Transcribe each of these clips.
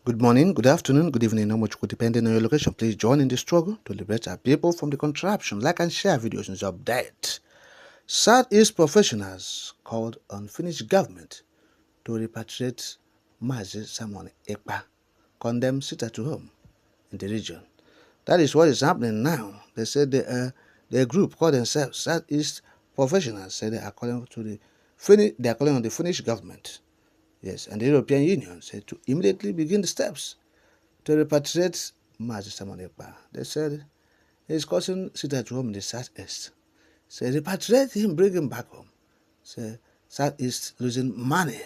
Good morning, good afternoon, good evening, how much could depending on your location. Please join in the struggle to liberate our people from the contraption. Like and share videos and update. Southeast professionals called on Finnish government to repatriate Mazi Simon Ekpa, condemn sit to home in the region. That is what is happening now. They said the group called themselves Southeast professionals said they are calling on the Finnish government. Yes, and the European Union said to immediately begin the steps to repatriate Mazi Simon Ekpa. They said he's causing sit at home in the southeast. Say repatriate him, bring him back home. Say southeast losing money,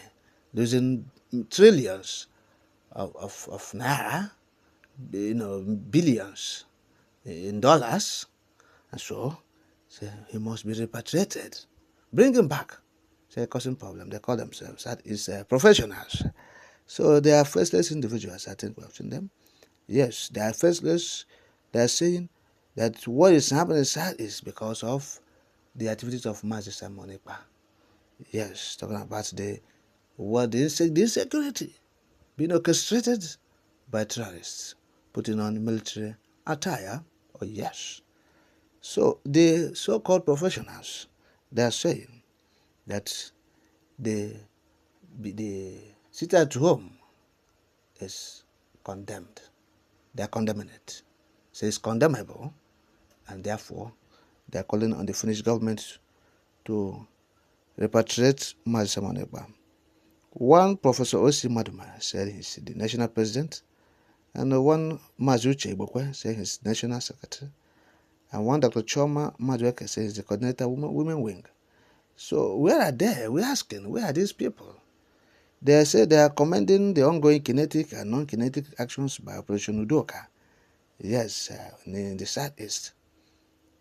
losing trillions of naira, billions in dollars, and so he must be repatriated. Bring him back. Say causing problem. They call themselves professionals. So they are faceless individuals. I think we have seen them. Yes, they are faceless. They are saying that what is happening is because of the activities of Mazi Simon Ekpa. Yes, talking about the insecurity being orchestrated by terrorists, putting on military attire. Oh yes. So the so-called professionals, they are saying that the sit at home is condemned. They are condemning it. So it's condemnable, and therefore they are calling on the Finnish government to repatriate Mazi Simon Ekpa. One Professor O.C. Maduma said he's the national president, and one Mazi Ibokwe said he's national secretary, and one Dr. Choma Madueke says he's the coordinator women wing. So where are they? We're asking, where are these people? They say they are commending the ongoing kinetic and non-kinetic actions by Operation Udoka. Yes, in the southeast.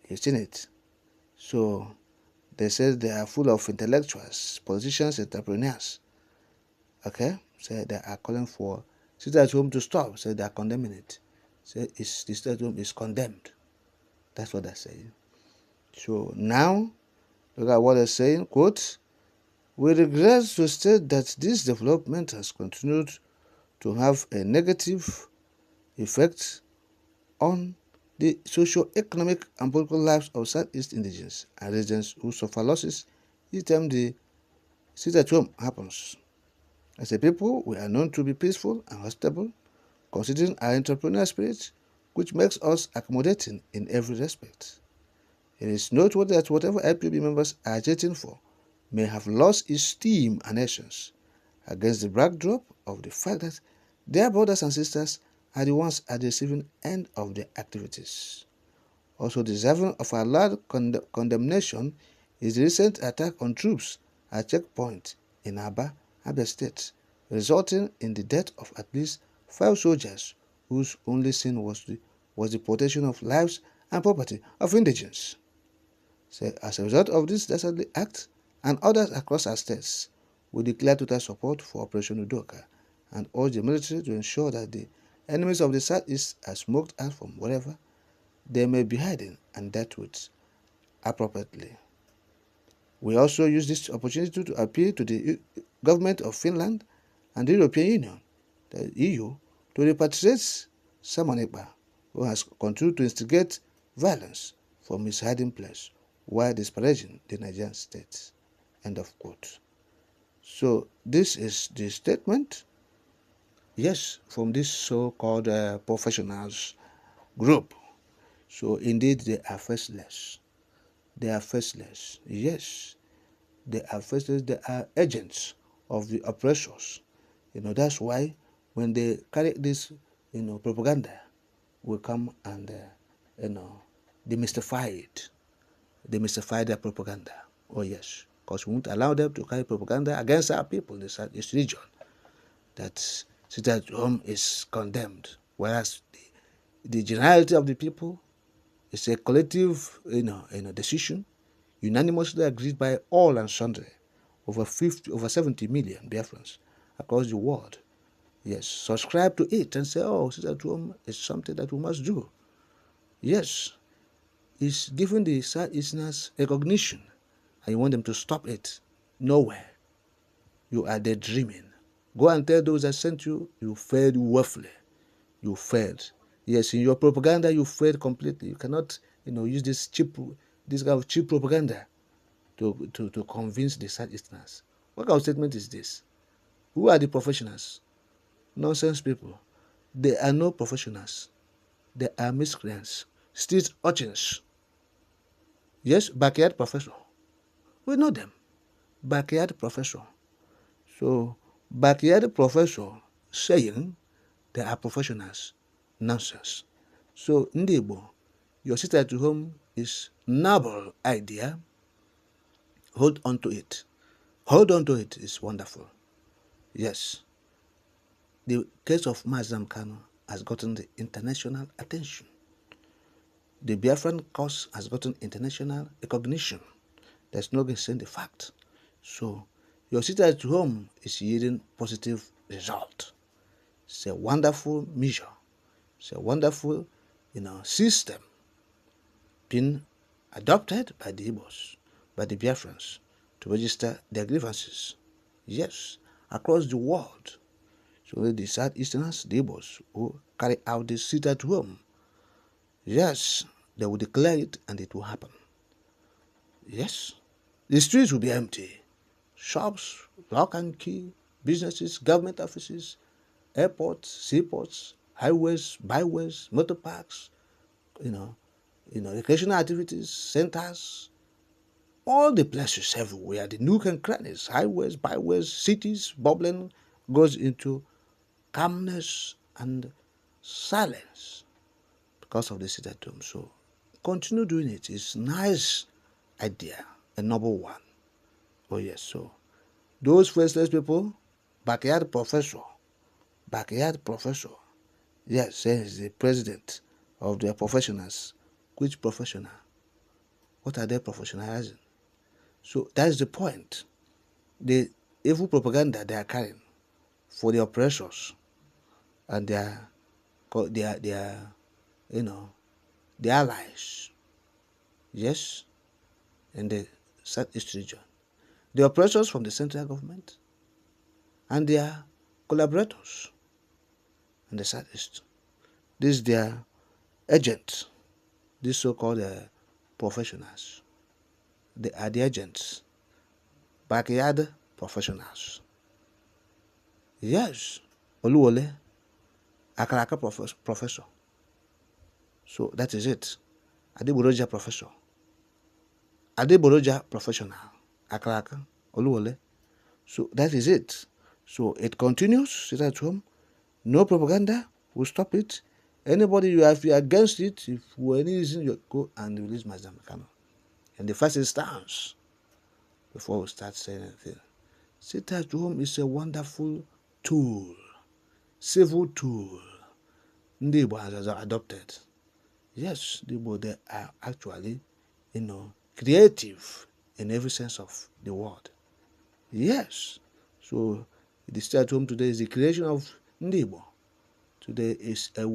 You've seen it. So they say they are full of intellectuals, politicians, entrepreneurs. Okay? Say they are calling for sit at home to stop. Say they are condemning it. Say the sit at home is condemned. That's what they're saying. So now, look at what they're saying. Quote, we regret to state that this development has continued to have a negative effect on the socio-economic and political lives of Southeast indigenous and residents who suffer losses each time the sit at home happens. As a people, we are known to be peaceful and hospitable, considering our entrepreneurial spirit, which makes us accommodating in every respect. It is noteworthy that whatever IPOB members are agitating for may have lost its steam and essence against the backdrop of the fact that their brothers and sisters are the ones at the receiving end of their activities. Also deserving of our loud condemnation is the recent attack on troops at checkpoint in Abia State, resulting in the death of at least 5 soldiers whose only sin was the protection of lives and property of indigents. So, as a result of this dastardly act and others across our states, we declare total support for Operation Udoka and urge the military to ensure that the enemies of the Southeast are smoked out from wherever they may be hiding and dealt with appropriately. We also use this opportunity to appeal to the government of Finland and the European Union, the EU, to repatriate Simon Ekpa, who has continued to instigate violence from his hiding place while disparaging the Nigerian state. End of quote. So this is the statement, yes, from this so-called professionals group. So indeed they are faceless. They are faceless. Yes, they are faceless. They are agents of the oppressors. That's why when they carry this, propaganda, we come and, demystify it. Demystify their propaganda. Oh yes, because we won't allow them to carry propaganda against our people in the Southeast region. That sit at home is condemned, whereas the generality of the people is a collective, decision, unanimously agreed by all and sundry, over 70 million Biafrans across the world. Yes, subscribe to it and say, oh, sit at home is something that we must do. Yes, it's giving the Southeasterners recognition, and you want them to stop it. Nowhere. You are daydreaming. Go and tell those that sent you, you failed woefully. You failed. Yes, in your propaganda, you failed completely. You cannot, use this kind of cheap propaganda to convince the Southeasterners. What kind of statement is this? Who are the professionals? Nonsense people. They are no professionals. They are miscreants, street urchins. Yes, backyard professor. We know them. Backyard professor. So, backyard professor saying they are professionals. Nonsense. So, Ndibo, your sit at home is noble idea. Hold on to it. Hold on to it. It's wonderful. Yes. The case of Mazi Kanu has gotten the international attention. The Biafran cause has gotten international recognition. There's no saying the fact. So, your sit at home is yielding positive result. It's a wonderful measure. It's a wonderful, system being adopted by the Igbos, by the Biafrans, to register their grievances. Yes, across the world. So the Southeasterners, the Igbos, who carry out this sit at home, yes, they will declare it and it will happen. Yes, the streets will be empty. Shops, lock and key, businesses, government offices, airports, seaports, highways, byways, motor parks, recreational activities, centers, all the places everywhere, the nook and crannies, highways, byways, cities, bubbling, goes into calmness and silence because of the sit at home. So continue doing it. It's a nice idea, a noble one. Oh yes, so those faceless people, backyard professor, yes, says the president of their professionals. Which professional? What are they professionalizing? So that's the point. The evil propaganda they are carrying for the oppressors and their the allies. Yes, in the Southeast region. The oppressors from the central government and their collaborators in the Southeast. These their agents, these so-called professionals. They are the agents, backyard professionals. Yes, Oluwole, Akaraka professor. So that is it. Adeboroja professor. Adeboroja professional. Akaraka, Oluwole. So that is it. So it continues, sit at home. No propaganda will stop it. Anybody you have against it, if for any reason you go and release Mazi Kanu. In the first instance, before we start saying anything, sit at home is a wonderful tool, civil tool. Ndibo has adopted. Yes, Ndibo, they are actually, creative in every sense of the word. Yes. So the stay at home today is the creation of Ndibo. Today is a